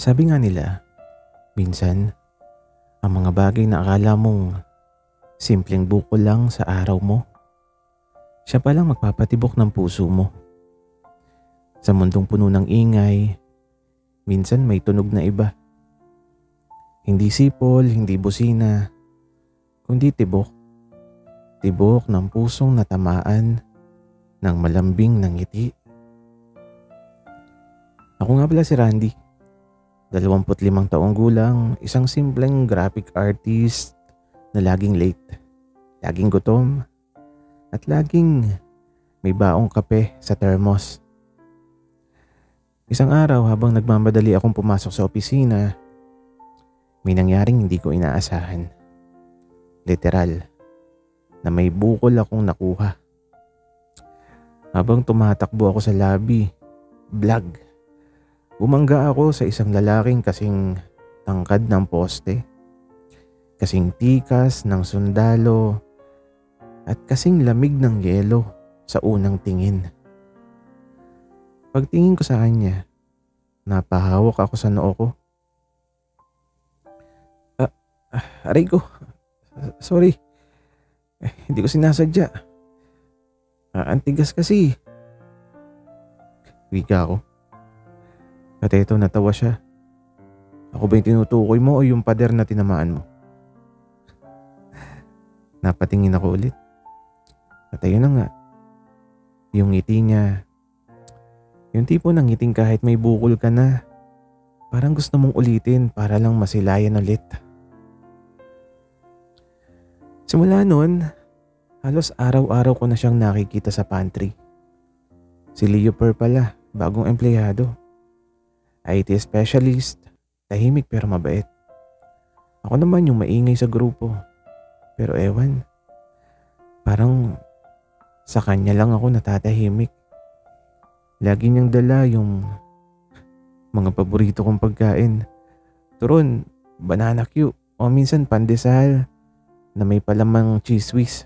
Sabi nga nila, minsan, ang mga bagay na akala mong simpleng bukol lang sa araw mo, siya palang magpapatibok ng puso mo. Sa mundong puno ng ingay, minsan may tunog na iba. Hindi sipol, hindi busina, kundi tibok. Tibok ng pusong natamaan ng malambing ng ngiti. Ako nga pala si Randy. 25 taong gulang, isang simpleng graphic artist na laging late, laging gutom, at laging may baong kape sa thermos. Isang araw habang nagmamadali akong pumasok sa opisina, may nangyaring hindi ko inaasahan. Literal, na may bukol akong nakuha. Habang tumatakbo ako sa lobby, bumangga ako sa isang lalaking kasing tangkad ng poste, kasing tikas ng sundalo, at kasing lamig ng yelo sa unang tingin. Pagtingin ko sa kanya, napahawak ako sa noo ko. Aray ko, sorry, hindi ko sinasadya. Ang tigas kasi. Wika ko. At eto, natawa siya. Ako ba yung tinutukoy mo o yung pader na tinamaan mo? Napatingin ako ulit. At ayun na nga. Yung ngiti niya. Yung tipo ng ngiting kahit may bukol ka na, parang gusto mong ulitin para lang masilayan ulit. Simula noon, halos araw-araw ko na siyang nakikita sa pantry. Si Leoper pala, bagong empleyado. IT specialist, tahimik pero mabait. Ako naman yung maingay sa grupo. Pero ewan, parang sa kanya lang ako natatahimik. Lagi niyang dala yung mga paborito kong pagkain. Turon, banana Q, o minsan pandesal na may palamang cheese whiz.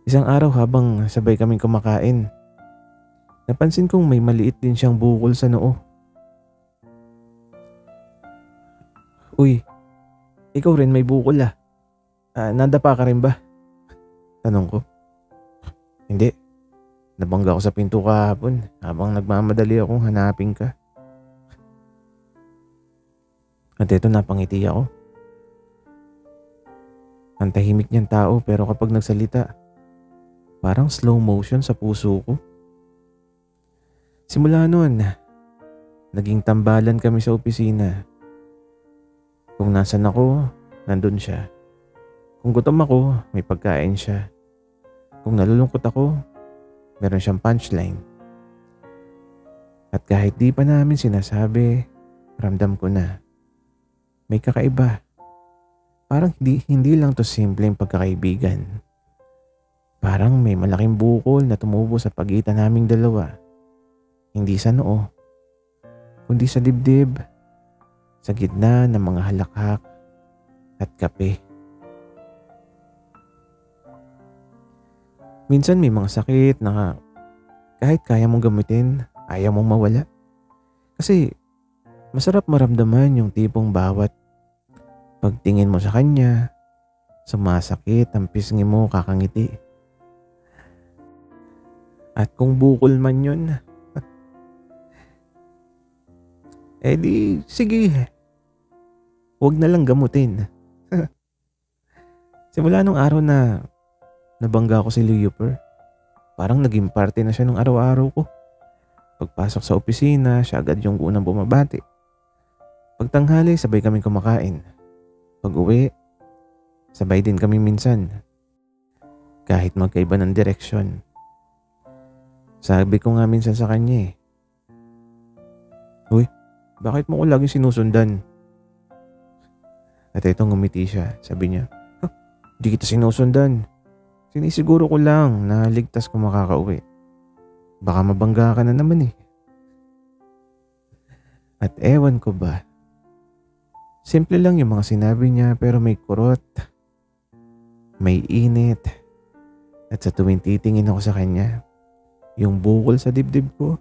Isang araw habang sabay kaming kumakain, napansin kong may maliit din siyang bukol sa noo. Uy, ikaw rin may bukol ah. Nadapa ka rin ba? Tanong ko. Hindi. Nabangga ako sa pinto kahapon habang nagmamadali akong hanapin ka. At eto, napangiti ako. Ang tahimik niyang tao pero kapag nagsalita, parang slow motion sa puso ko. Simula noon, naging tambalan kami sa opisina. Kung nasan ako, nandun siya. Kung gutom ako, may pagkain siya. Kung nalulungkot ako, meron siyang punchline. At kahit di pa namin sinasabi, ramdam ko na may kakaiba. Parang hindi lang to simpleng pagkakaibigan. Parang may malaking bukol na tumubo sa pagitan naming dalawa. Hindi sa noo, kundi sa dibdib, sa gitna ng mga halakhak at kape. Minsan may mga sakit na kahit kaya mong gamitin, ayaw mong mawala. Kasi masarap maramdaman yung tipong bawat pagtingin mo sa kanya, sumasakit ang pisngi mo kakangiti. At kung bukol man yun, di sige, huwag na lang gamutin. Simula nung araw na nabangga ko si Leoper, parang naging parte na siya ng araw-araw ko. Pagpasok sa opisina, siya agad yung unang bumabati. Pagtanghali, sabay kaming kumakain. Pag-uwi, sabay din kami minsan. Kahit magkaiba ng direksyon. Sabi ko nga minsan sa kanya Uy, bakit mo ko laging sinusundan? At ito, ngumiti siya. Sabi niya, di kita sinusundan. Sinisiguro ko lang na ligtas ko makakauwi. Baka mabangga ka na naman At ewan ko ba, simple lang yung mga sinabi niya pero may kurot, may init. At sa tuwing titingin ako sa kanya, yung bukol sa dibdib ko,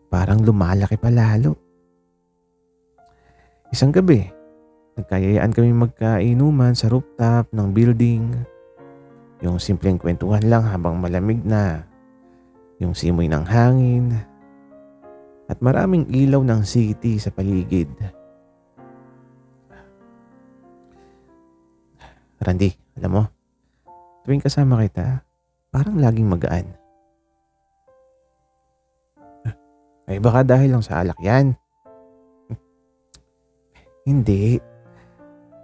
parang lumalaki pa lalo. Isang gabi, nagkayayaan kami magkainuman sa rooftop ng building. Yung simpleng kwentuhan lang habang malamig na yung simoy ng hangin at maraming ilaw ng city sa paligid. Randy, alam mo, tuwing kasama kita, parang laging magaan. Ay baka dahil lang sa alak yan. Hindi.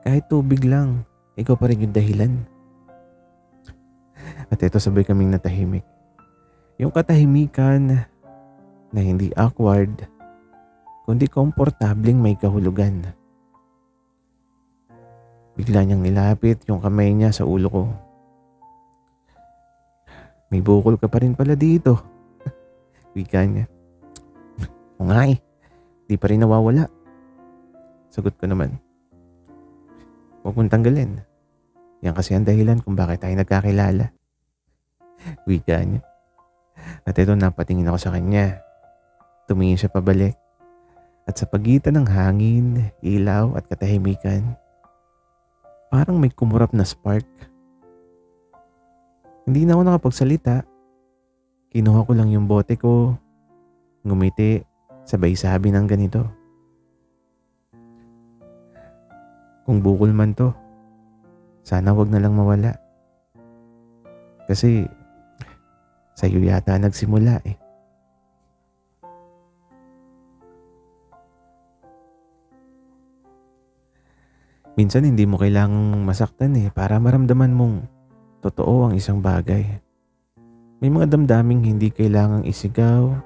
Kahit tubig lang, ikaw pa rin yung dahilan. At ito sabay kaming natahimik. Yung katahimikan na hindi awkward, kundi komportabling may kahulugan. Bigla niyang nilapit yung kamay niya sa ulo ko. May bukol ka pa rin pala dito. Wika niya. O nga eh, di pa rin nawawala. Sagot ko naman. Huwag mong tanggalin. Yan kasi ang dahilan kung bakit tayo nagkakilala. Wika niya. At ito napatingin ako sa kanya. Tumingin siya pabalik. At sa pagitan ng hangin, ilaw at katahimikan, parang may kumurap na spark. Hindi na ako nakapagsalita. Kinuha ko lang yung bote ko. Ngumiti. Sabay sabi ng ganito. Kung bukol man to, sana wag na lang mawala. Kasi sa'yo yata nagsimula eh. Minsan hindi mo kailangang masaktan eh para maramdaman mong totoo ang isang bagay. May mga damdaming hindi kailangang isigaw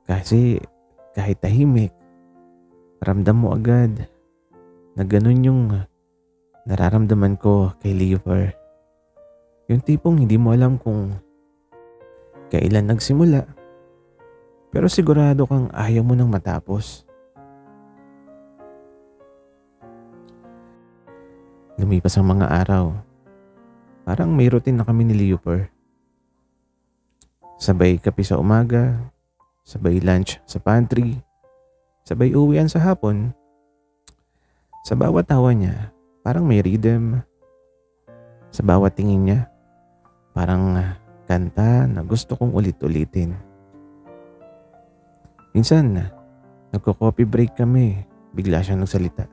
kasi kahit tahimik, ramdam mo agad na ganun yung nararamdaman ko kay Leopold. Yung tipong hindi mo alam kung kailan nagsimula, pero sigurado kang ayaw mo nang matapos. Lumipas ang mga araw. Parang may routine na kami ni Leopold. Sabay kape sa umaga, sabay lunch sa pantry, sabay uwian sa hapon. Sa bawat tawa niya, parang may rhythm. Sa bawat tingin niya, parang kanta na gusto kong ulit-ulitin. Minsan, nagko-coffee break kami, bigla siyang nagsalita.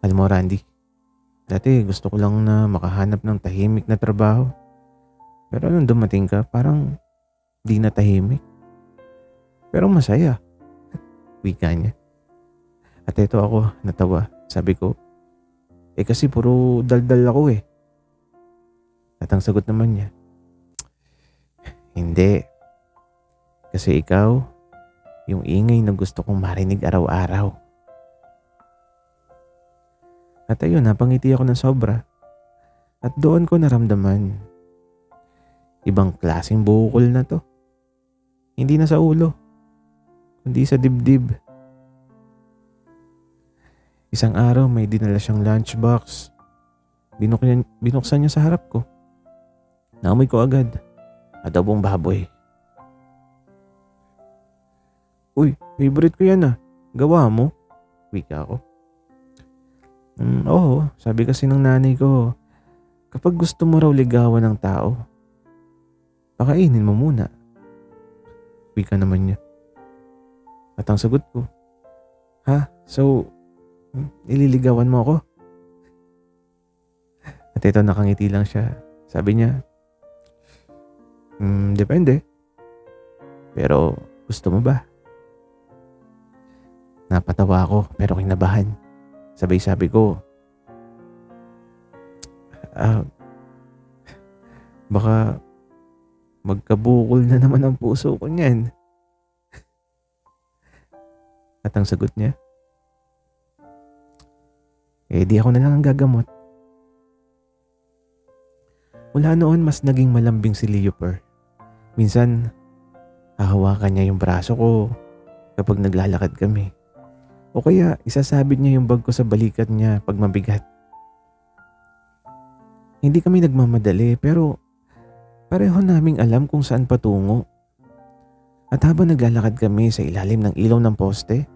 Alam mo Randy, dati gusto ko lang na makahanap ng tahimik na trabaho. Pero nung dumating ka, parang di na tahimik. Pero masaya. Wika niya. At ito ako, natawa. Sabi ko, kasi puro daldal ako eh. At ang sagot naman niya, hindi. Kasi ikaw, yung ingay na gusto kong marinig araw-araw. At ayun, napangiti ako ng sobra. At doon ko naramdaman, ibang klaseng bukol na to. Hindi na sa ulo, kundi sa dibdib. Isang araw may dinala siyang lunchbox. Binuksan niya sa harap ko. Naamoy ko agad. Adobong baboy. Uy, favorite ko yan ah. Gawa mo? Wika ko. Oo, sabi kasi ng nanay ko, kapag gusto mo raw ligawan ng tao, pakainin mo muna. Wika naman niya. At ang sagot ko, ha? So, ililigawan mo ako? At ito nakangiti lang siya. Sabi niya, depende. Pero gusto mo ba? Napatawa ako pero kinabahan. Sabay sabi ko, baka magkabukol na naman ang puso ko niyan. At ang sagot niya, di ako na lang ang gagamot. Mula noon mas naging malambing si Leopold. Minsan, hahawakan niya yung braso ko kapag naglalakad kami. O kaya isasabit niya yung bag ko sa balikat niya pag mabigat. Hindi kami nagmamadali pero pareho naming alam kung saan patungo. At habang naglalakad kami sa ilalim ng ilaw ng poste,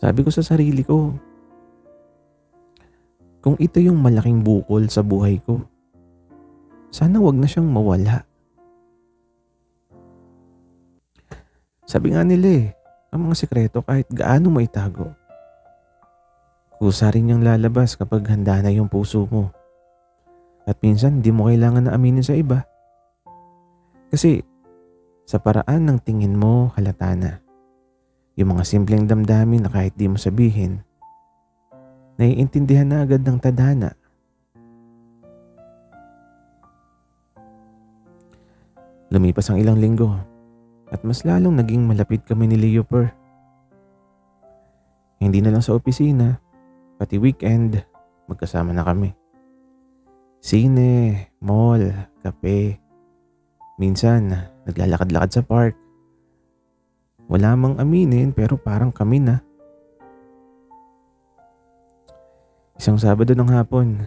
sabi ko sa sarili ko, kung ito yung malaking bukol sa buhay ko, sana wag na siyang mawala. Sabi nga nila ang mga sikreto kahit gaano mo itago, kusa rin niyang lalabas kapag handa na yung puso mo. At minsan di mo kailangan na aminin sa iba. Kasi sa paraan ng tingin mo halata na. Yung mga simpleng damdamin na kahit di mo sabihin, naiintindihan na agad ng tadhana. Lumipas ang ilang linggo at mas lalong naging malapit kami ni Leoper. Hindi na lang sa opisina, pati weekend, magkasama na kami. Sine, mall, kape. Minsan, naglalakad-lakad sa park. Wala mang aminin pero parang kami na. Isang Sabado ng hapon,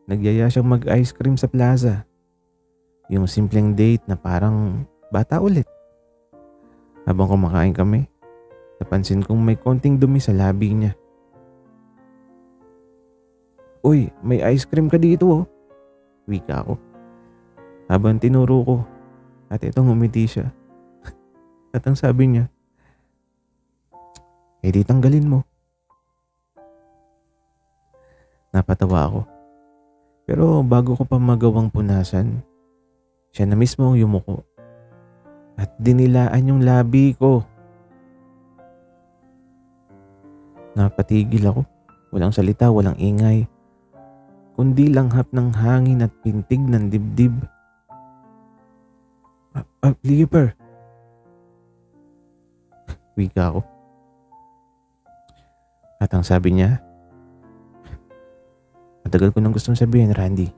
nagyaya siyang mag-ice cream sa plaza. Yung simpleng date na parang bata ulit. Habang kumakain kami, napansin kong may konting dumi sa labi niya. "Uy, may ice cream ka dito oh," wika ko. Habang tinuro ko at itong umiti siya. At ang sabi niya, di tanggalin mo." Napatawa ako. Pero bago ko pa magawang punasan, siya na mismo ang yumuko. At dinilaan yung labi ko. Napatigil ako. Walang salita, walang ingay. Kundi langhap ng hangin at pintig ng dibdib. Leoper. Wika ko. At ang sabi niya, matagal ko nang gustong sabihin, Randy.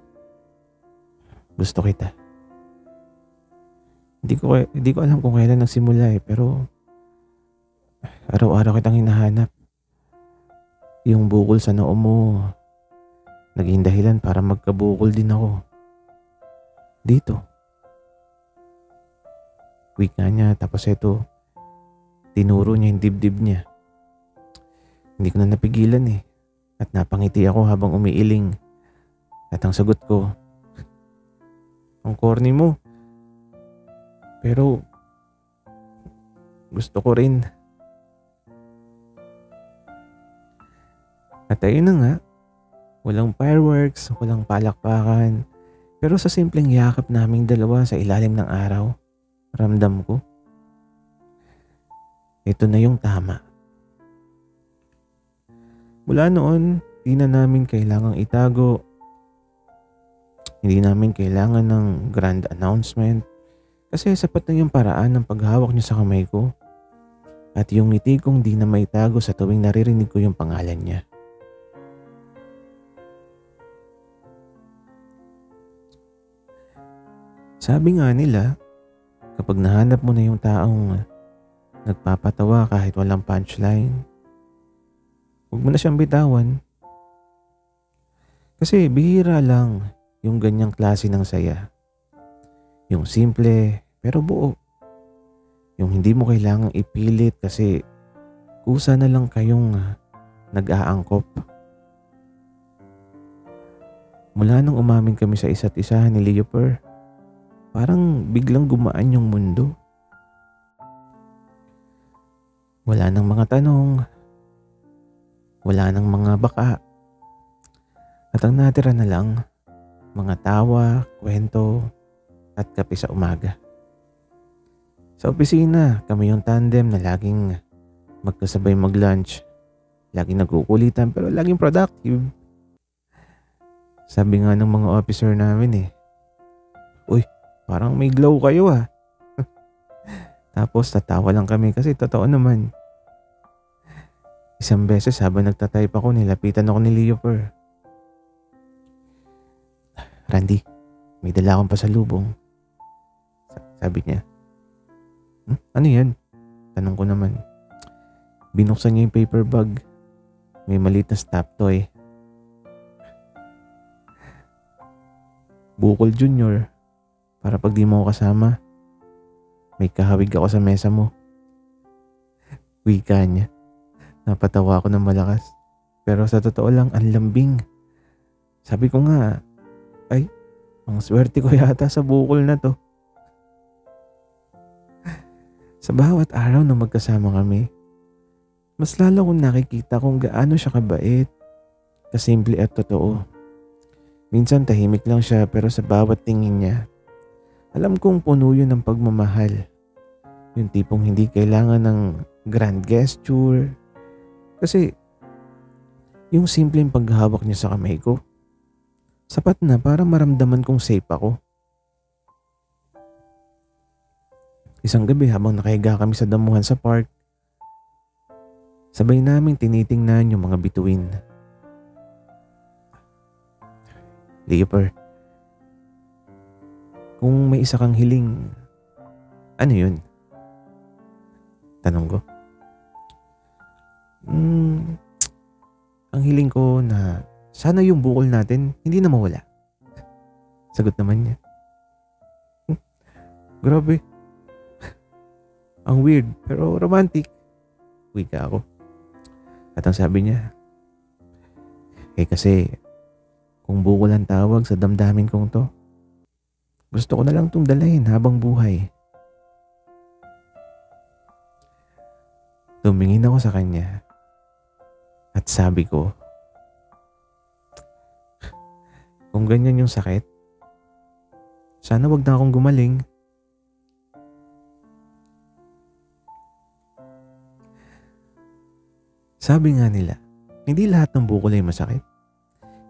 Gusto kita. Hindi ko alam kung kailan nagsimula pero araw-araw kitang hinahanap. Yung bukol sa noo mo, naging dahilan para magkabukol din ako. Dito. Wika niya tapos ito, tinuro niya yung dibdib niya. Hindi ko na napigilan at napangiti ako habang umiiling. At ang sagot ko, ang corny mo. Pero gusto ko rin. At ayun na nga, walang fireworks, walang palakpakan. Pero sa simpleng yakap naming dalawa sa ilalim ng araw, ramdam ko, ito na yung tama. Mula noon, di na namin kailangang itago. Hindi namin kailangan ng grand announcement. Kasi sapat na yung paraan ng paghawak niya sa kamay ko. At yung ngiti kong di na maitago sa tuwing naririnig ko yung pangalan niya. Sabi nga nila, kapag nahanap mo na yung taong nagpapatawa kahit walang punchline, huwag mo na siyang bitawan. Kasi bihira lang yung ganyang klase ng saya. Yung simple pero buo. Yung hindi mo kailangang ipilit kasi kusa na lang kayong nag-aangkop. Mula nung umamin kami sa isa't isa ni Leoper, parang biglang gumaan yung mundo. Wala nang mga tanong. Wala nang mga baka. At ang natira na lang, mga tawa, kwento, at kape sa umaga. Sa opisina, kami yung tandem na laging magkasabay mag-lunch. Laging nagkukulitan pero laging productive. Sabi nga ng mga officer namin "Uy, parang may glow kayo Tapos tatawa lang kami kasi totoo naman. Isang beses habang nagtatype ako, nilapitan ako ni Leoper. "Randy, may dala akong pasalubong." Sabi niya. Ano yan?" Tanong ko naman. Binuksan niya yung paper bag. May maliit na stop toy. Bukol Junior. Para pag di mo ako kasama, May kahawig ako sa mesa mo. Wika niya. Napatawa ako ng malakas. Pero sa totoo lang, ang lambing. Sabi ko nga, ay, ang swerte ko yata sa bukol na to. Sa bawat araw na magkasama kami, mas lalo kong nakikita kung gaano siya kabait, kasimple at totoo. Minsan tahimik lang siya pero sa bawat tingin niya, alam kong puno yun ng pagmamahal. Yung tipong hindi kailangan ng grand gesture. Kasi yung simpleng paghawak niya sa kamay ko, sapat na para maramdaman kong safe ako. Isang gabi habang nakahiga kami sa damuhan sa park, sabay naming tinitingnan yung mga bituin. Leoper, kung may isa kang hiling, ano yun? Tanong ko. Ang hiling ko na sana yung bukol natin hindi na mawala. Sagot naman niya. Grabe. Ang weird pero romantic. Wika ako. At ang sabi niya, kasi kung bukol ang tawag sa damdamin kong to, gusto ko na lang itong dalahin habang buhay. Tumingin ako sa kanya at sabi ko, kung ganyan yung sakit, sana wag na akong gumaling. Sabi nga nila, hindi lahat ng bukol ay masakit.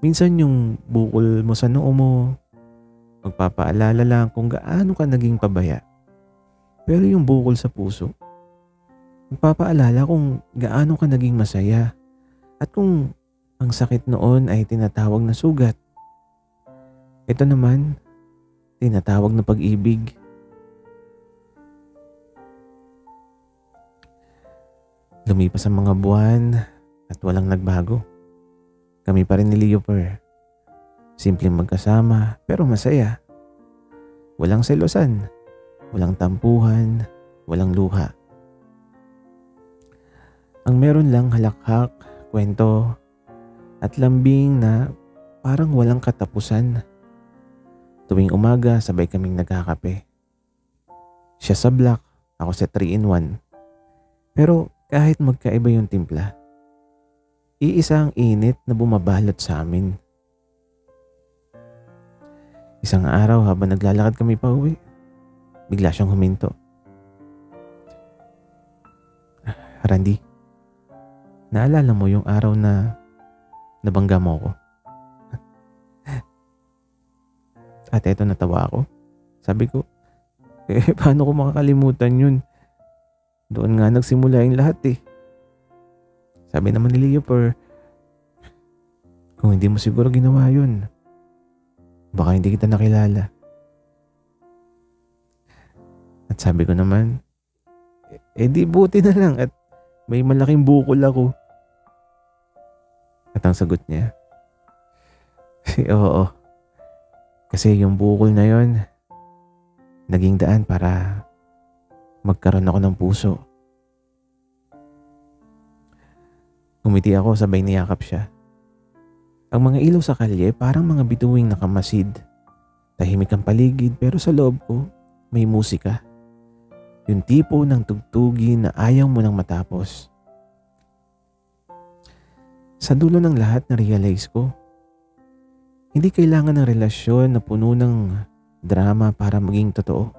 Minsan yung bukol mo sa noo mo, magpapaalala lang kung gaano ka naging pabaya. Pero yung bukol sa puso, magpapaalala kung gaano ka naging masaya. At kung ang sakit noon ay tinatawag na sugat, ito naman, tinatawag na pag-ibig. Lumipas ang mga buwan at walang nagbago. Kami pa rin ni Leoper. Simpleng magkasama pero masaya. Walang selosan, walang tampuhan, walang luha. Ang meron lang halakhak, kwento at lambing na parang walang katapusan. Tuwing umaga sabay kaming nagkakape. Siya sa black, ako sa 3-in-1. Pero kahit magkaiba yung timpla, iisa ang init na bumabalot sa amin. Isang araw habang naglalakad kami pa uwi, bigla siyang huminto. Randy, naalala mo yung araw na nabangga mo ako? At eto natawa ako. Sabi ko, paano ko makakalimutan yun? Doon nga nagsimula yung lahat eh. Sabi naman ni Leoper, kung hindi mo siguro ginawa yun, baka hindi kita nakilala. At sabi ko naman, di buti na lang at may malaking bukol ako. At ang sagot niya, oo. Kasi yung bukol na yon, naging daan para magkaroon ako ng puso. Umiti ako sabay niyakap siya. Ang mga ilaw sa kalye parang mga bituing nakamasid. Tahimik ang paligid pero sa loob ko may musika. Yung tipo ng tugtugin na ayaw mo nang matapos. Sa dulo ng lahat na-realize ko, hindi kailangan ng relasyon na puno ng drama para maging totoo.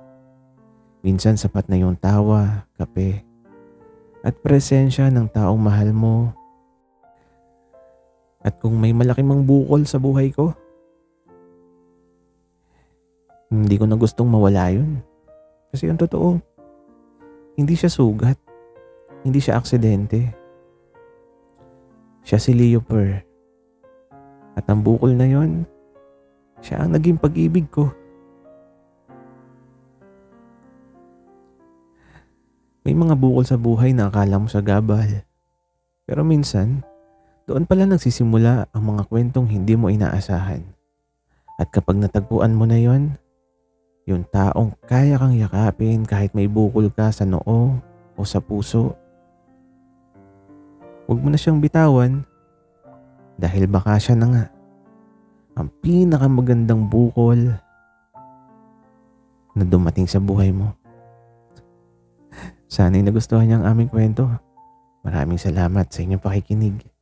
Minsan sapat na yung tawa, kape, at presensya ng taong mahal mo. At kung may malaking mang bukol sa buhay ko, hindi ko na gustong mawala yun. Kasi yung totoo, hindi siya sugat, hindi siya aksidente. Siya si Leoper. At ang bukol na yon, siya ang naging pag-ibig ko. May mga bukol sa buhay na akala mo sa gabal. Pero minsan, doon pala nagsisimula ang mga kwentong hindi mo inaasahan. At kapag natagpuan mo na yon, Yung taong kaya kang yakapin kahit may bukol ka sa noo o sa puso. Huwag mo na siyang bitawan dahil baka siya na nga ang pinakamagandang bukol na dumating sa buhay mo. Sana'y nagustuhan niyo ang aming kwento. Maraming salamat sa inyong pakikinig.